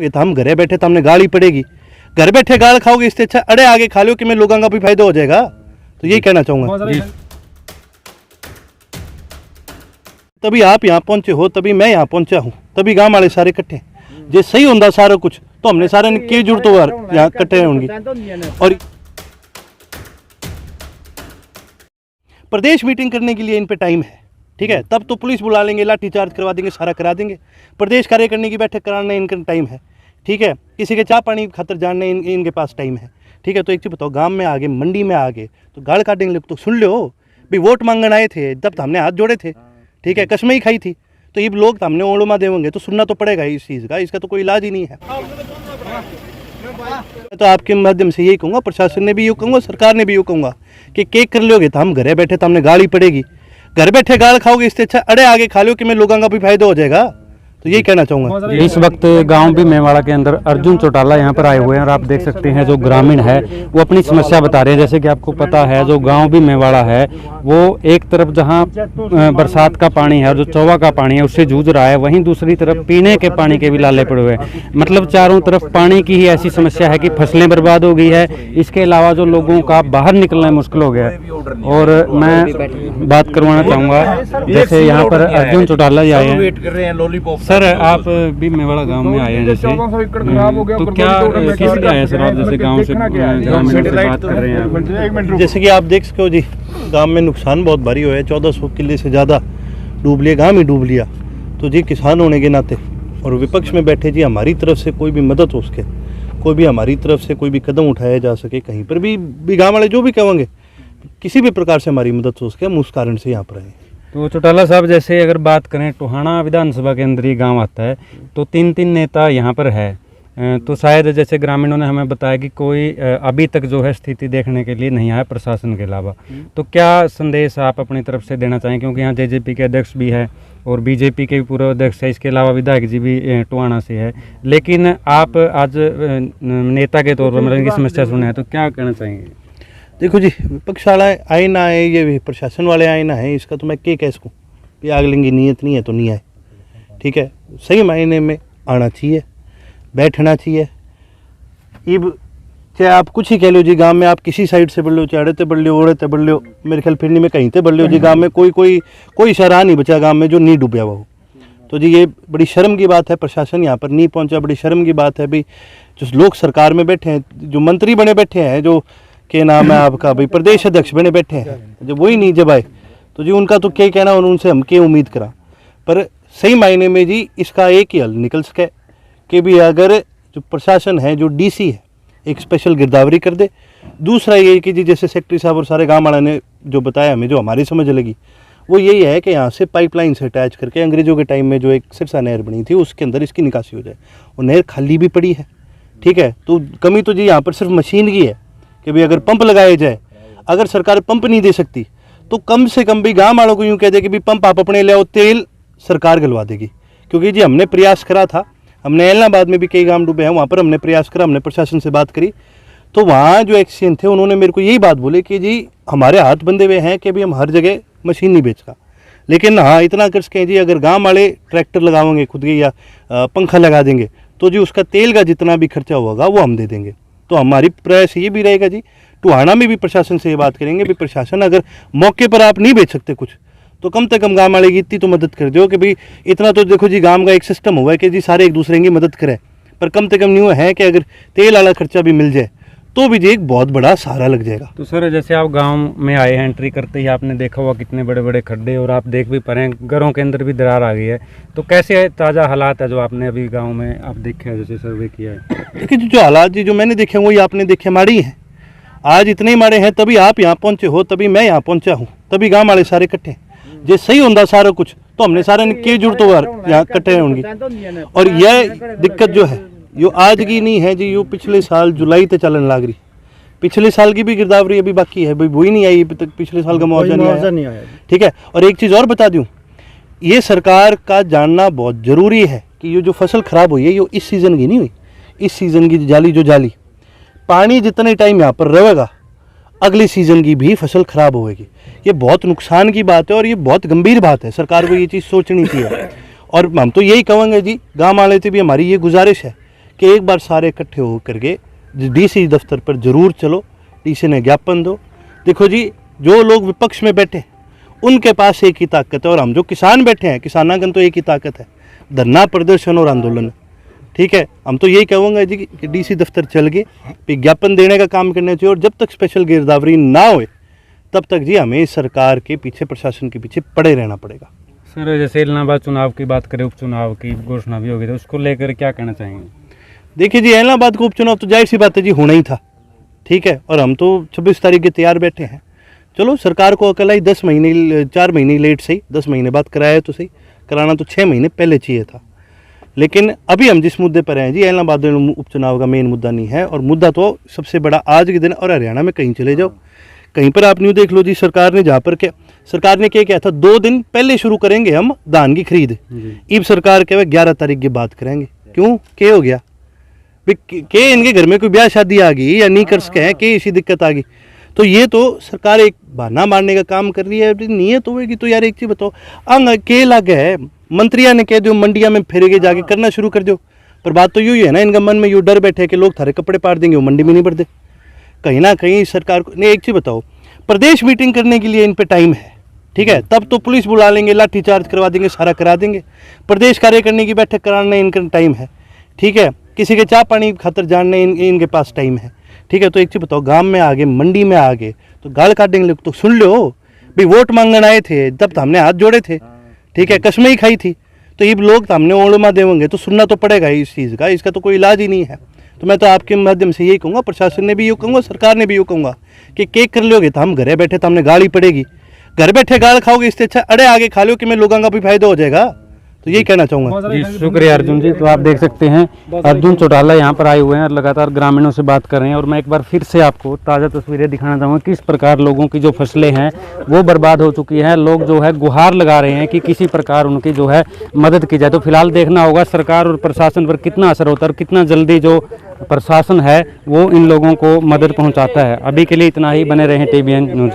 तो हम घरे बैठे तो हमने गाली पड़ेगी, घर बैठे गाल खाओगे इससे अच्छा अड़े आगे खा लो कि मैं लोगों का भी फायदा हो जाएगा। तो यही कहना चाहूँगा। तभी आप यहाँ पहुँचे हो, तभी मैं यहाँ पहुँचा हूँ, तभी गाँव वाले सारे इकट्ठे। जे सही होंदा सारा कुछ तो हमने सारे ने की जरूरत हो यहाँ इकट्ठे होंगी। और प्रदेश मीटिंग करने के लिए इन पे टाइम है, ठीक है, तब तो पुलिस बुला लेंगे, लाठी चार्ज करवा देंगे, सारा करा देंगे। प्रदेश कार्य करने की बैठक कराने इनका टाइम है, ठीक है, किसी के चाय पानी खातर जानने इनके पास टाइम है, ठीक है। तो एक चीज़ बताओ, गांव में आगे मंडी में आगे तो गाड़ काटेंगे तो सुन लो भाई, वोट मांगने आए थे तब तो हमने हाथ जोड़े थे, ठीक है, कसमें ही खाई थी, तो ये लोग हमने ओड़मा देंगे तो सुनना तो पड़ेगा इस चीज़ का, इसका तो कोई इलाज ही नहीं है। तो आपके माध्यम से यही कहूँगा, प्रशासन ने भी यूँ कहूँगा, सरकार ने भी यूँ कहूँगा कि केक कर लोगे तो हम घरे बैठे तो हमने गाली पड़ेगी, घर बैठे गाल खाओगे इससे अच्छा अड़े आगे खा लो कि मैं लोगों का भी फायदा हो जाएगा। तो यही कहना चाहूँगा। इस वक्त गांव भी मेवाड़ा के अंदर अर्जुन चौटाला यहाँ पर आए हुए हैं और आप देख सकते हैं जो ग्रामीण है वो अपनी समस्या बता रहे हैं। जैसे कि आपको पता है जो गांव भी मेवाड़ा है वो एक तरफ जहाँ बरसात का पानी है और जो चौवा का पानी है उससे जूझ रहा है, वहीं दूसरी तरफ पीने के पानी के भी लाले पड़े हुए हैं। मतलब चारों तरफ पानी की ही ऐसी समस्या है कि फसलें बर्बाद हो गई है, इसके अलावा जो लोगों का बाहर निकलना मुश्किल हो गया है। और मैं बात करवाना चाहूँगा, जैसे यहाँ पर अर्जुन चौटाला जी आए हैं। सर आप भी मेवाड़ा गांव में आए हैं, जैसे तो क्या किस लिए आए सर आप, जैसे गांव से बात कर रहे हैं? जैसे कि आप देख सकते हो जी, गांव में नुकसान बहुत भारी हुआ है, 1400 किले से ज़्यादा डूब लिया, गांव ही डूब लिया। तो जी किसान होने के नाते और विपक्ष में बैठे जी, हमारी तरफ से कोई भी मदद हो सके, कोई भी हमारी तरफ से कोई भी कदम उठाया जा सके, कहीं पर भी गाँव वाले जो भी कहेंगे किसी भी प्रकार से हमारी मदद हो सके, हम उस कारण से यहाँ पर आए। तो चौटाला साहब जैसे अगर बात करें टोहाना विधानसभा के अंदर ये गांव आता है तो 3 नेता यहाँ पर है, तो शायद जैसे ग्रामीणों ने हमें बताया कि कोई अभी तक जो है स्थिति देखने के लिए नहीं आया प्रशासन के अलावा। तो क्या संदेश आप अपनी तरफ से देना चाहें, क्योंकि यहाँ जेजेपी के अध्यक्ष भी है और बीजेपी के भी पूर्व अध्यक्ष है, इसके अलावा विधायक जी भी टोहाना से है, लेकिन आप आज नेता के तौर पर मतलब इनकी समस्या सुने हैं, तो क्या कहना चाहेंगे? देखो जी, विपक्ष वाला आए ना आए, ये प्रशासन वाले आए ना है, इसका तो मैं क्या कह सकूँ कि आग लेंगी नीयत नहीं है तो नहीं आए, ठीक है। सही मायने में आना चाहिए, बैठना चाहिए। अब चाहे आप कुछ ही कह लो जी, गांव में आप किसी साइड से बढ़ लो, चाहे अड़ते बढ़ लो, ओढ़ते बढ़ लो, मेरे ख्याल फिरनी में कहीं से बढ़ लो जी, गाँव में कोई शहरा नहीं बचा गाँव में जो नहीं डूबा हुआ हो। तो जी ये बड़ी शर्म की बात है, प्रशासन यहाँ पर नहीं पहुँचा, बड़ी शर्म की बात है भाई। जो लोग सरकार में बैठे हैं, जो मंत्री बने बैठे हैं, जो के नाम है आपका भाई प्रदेश अध्यक्ष बने बैठे हैं, जब वही नहीं जब आए तो जी उनका तो क्या कहना, और उनसे हम क्या उम्मीद करा। पर सही मायने में जी इसका एक ही हल निकल सके कि भी अगर जो प्रशासन है, जो डीसी है, एक स्पेशल गिरदावरी कर दे। दूसरा ये कि जी जैसे सेक्रेटरी साहब और सारे गाँव वाला ने जो बताया हमें, जो हमारी समझ लगी वो यही है कि यहाँ से पाइपलाइन से अटैच करके अंग्रेजों के टाइम में जो एक सिरसा नहर बनी थी उसके अंदर इसकी निकासी हो जाए। वो नहर खाली भी पड़ी है, ठीक है। तो कमी तो जी यहाँ पर सिर्फ मशीन की है कि भाई अगर पंप लगाया जाए, अगर सरकार पंप नहीं दे सकती तो कम से कम भी गाँव वालों को यूँ कह दे कि भाई पंप आप अपने ले आओ, तेल सरकार गलवा देगी। क्योंकि जी हमने प्रयास करा था, हमने ऐलनाबाद में भी कई गांव डूबे हैं, वहाँ पर हमने प्रयास करा, हमने प्रशासन से बात करी, तो वहाँ जो एक्सीडेंट थे उन्होंने मेरे को यही बात बोले कि जी हमारे हाथ बंधे हुए हैं कि भाई हम हर जगह मशीन नहीं बेचता, लेकिन हाँ इतना कर सकें जी अगर गाँव वाले ट्रैक्टर लगाएंगे खुद के या पंखा लगा देंगे तो जी उसका तेल का जितना भी खर्चा होगा वो हम दे देंगे। तो हमारी प्रयास ये भी रहेगा जी, टोहाना में भी प्रशासन से ये बात करेंगे भी प्रशासन अगर मौके पर आप नहीं बेच सकते कुछ तो कम से कम गाँव वाले की इतनी तो मदद कर दो कि भाई इतना तो देखो जी गाँव का एक सिस्टम हुआ है कि जी सारे एक दूसरे की मदद करें, पर कम से कम न्यू है कि अगर तेल वाला खर्चा भी मिल जाए तो भी जी एक बहुत बड़ा सहारा लग जाएगा। तो सर जैसे आप गांव में आए हैं, एंट्री करते ही आपने देखा हुआ कितने बड़े बड़े खड्डे, और आप देख भी पा रहे हैं घरों के अंदर भी दरार आ गई है, तो कैसे ताज़ा हालात है जो आपने अभी गांव में आप देखे हैं, जैसे सर्वे किया है? देखिए जो हालात जी जो मैंने देखे वही आपने देखे, माड़ी हैं। आज इतने माड़े हैं तभी आप यहाँ पहुँचे हो, तभी मैं यहाँ पहुँचा हूँ, तभी गाँव वाले सारे इकट्ठे। जे सही होंदा सारा कुछ तो हमने सारे ने की जरूरत हो यहाँ इकट्ठे होंगी। और यह दिक्कत जो है यो आज की नहीं है जी, यो पिछले साल जुलाई से चलन लग रही। पिछले साल की भी गिरदावरी अभी बाकी है, भाई वही नहीं आई अभी तक, पिछले साल का मुआवजा नहीं आया, ठीक है। और एक चीज़ और बता दूं, ये सरकार का जानना बहुत ज़रूरी है कि ये जो फसल ख़राब हुई है ये इस सीज़न की नहीं हुई, इस सीज़न की जाली पानी जितने टाइम यहाँ पर रहेगा अगले सीज़न की भी फसल ख़राब होगी। ये बहुत नुकसान की बात है और ये बहुत गंभीर बात है, सरकार को ये चीज़ सोचनी चाहिए। और हम तो यही कहेंगे जी, गाँव वाले से भी हमारी ये गुजारिश है कि एक बार सारे इकट्ठे हो करके डीसी दफ्तर पर जरूर चलो, डीसी ने ज्ञापन दो। देखो जी, जो लोग विपक्ष में बैठे उनके पास एक ही ताकत है, और हम जो किसान बैठे हैं, किसानागन तो एक ही ताकत है, धरना, प्रदर्शन और आंदोलन। ठीक है, हम तो यही कहूँगा जी कि डीसी दफ्तर चल के विज्ञापन देने का काम करना चाहिए, और जब तक स्पेशल गिरदावरी ना हो तब तक जी हमें सरकार के पीछे, प्रशासन के पीछे पड़े रहना पड़ेगा। सर, जैसे इलाहाबाद चुनाव की बात करें, उपचुनाव की घोषणा भी होगी, तो उसको लेकर क्या कहना चाहेंगे? देखिए जी, इलाहाबाद का उपचुनाव तो जाहिर सी बात है जी होना ही था। ठीक है, और हम तो 26 तारीख के तैयार बैठे हैं। चलो, सरकार को अकल आई 10 महीने, 4 महीने लेट सही, 10 महीने बाद कराया तो सही, कराना तो 6 महीने पहले चाहिए था। लेकिन अभी हम जिस मुद्दे पर हैं जी, इलाहाबाद उपचुनाव का मेन मुद्दा नहीं है, और मुद्दा तो सबसे बड़ा आज के दिन, और हरियाणा में कहीं चले जाओ, कहीं पर आप न्यू देख लो जी, सरकार ने जहाँ पर क्या, सरकार ने क्या किया था, 2 दिन पहले शुरू करेंगे हम धान की खरीद, ईब सरकार के 11 तारीख की बात करेंगे। क्यों, क्या हो गया के इनके घर में कोई ब्याह शादी आ गई या नहीं कर सके हैं, के इसी दिक्कत आ गई, तो ये तो सरकार एक बहाना मारने का काम कर रही है। नीयत होगी तो यार एक चीज़ बताओ, अंग के लग है, मंत्रिया ने कह दो मंडिया में फिरेगे जाके करना शुरू कर दो, पर बात तो यूँ है ना, इनका मन में यूँ डर बैठे कि लोग थारे कपड़े पाड़ देंगे, वो मंडी में नहीं बढ़ते। कहीं ना कहीं सरकार को नहीं, एक चीज़ बताओ, प्रदेश मीटिंग करने के लिए इन पे टाइम है, ठीक है, तब तो पुलिस बुला लेंगे, लाठी चार्ज करवा देंगे, सारा करा देंगे। प्रदेश कार्य करने की बैठक कराने इनका टाइम है, ठीक है, किसी के चाय पानी खातर जानने इनके पास टाइम है, ठीक है। तो एक चीज़ बताओ, गांव में आगे, मंडी में आगे तो गाल काटेंगे तो सुन लो भाई, वोट मांगने आए थे तब तो हमने हाथ जोड़े थे, ठीक है, कसमें ही खाई थी, तो ये लोग तो हमने ओड़मा देंगे तो सुनना तो पड़ेगा इस चीज़ का, इसका तो कोई इलाज ही नहीं है। तो मैं तो आपके माध्यम से यही कहूँगा, प्रशासन ने भी यूँ कहूँगा, सरकार ने भी यूँ कहूँगा कि केक कर लोगे तो हम घरे बैठे तो हमने गाली पड़ेगी, घर बैठे गाल खाओगे इससे अच्छा अड़े आगे खा लो कि मैं लोगों का भी फायदा हो जाएगा। तो यही कहना चाहूँगा जी। शुक्रिया अर्जुन जी। तो आप देख सकते हैं अर्जुन चौटाला यहाँ पर आए हुए हैं और लगातार ग्रामीणों से बात कर रहे हैं, और मैं एक बार फिर से आपको ताज़ा तस्वीरें दिखाना चाहूँगा किस प्रकार लोगों की जो फसलें हैं वो बर्बाद हो चुकी हैं। लोग जो है गुहार लगा रहे हैं कि किसी प्रकार उनकी जो है मदद की जाए। तो फिलहाल देखना होगा सरकार और प्रशासन पर कितना असर होता है और कितना जल्दी जो प्रशासन है वो इन लोगों को मदद पहुँचाता है। अभी के लिए इतना ही, बने रहें TVN न्यूज़।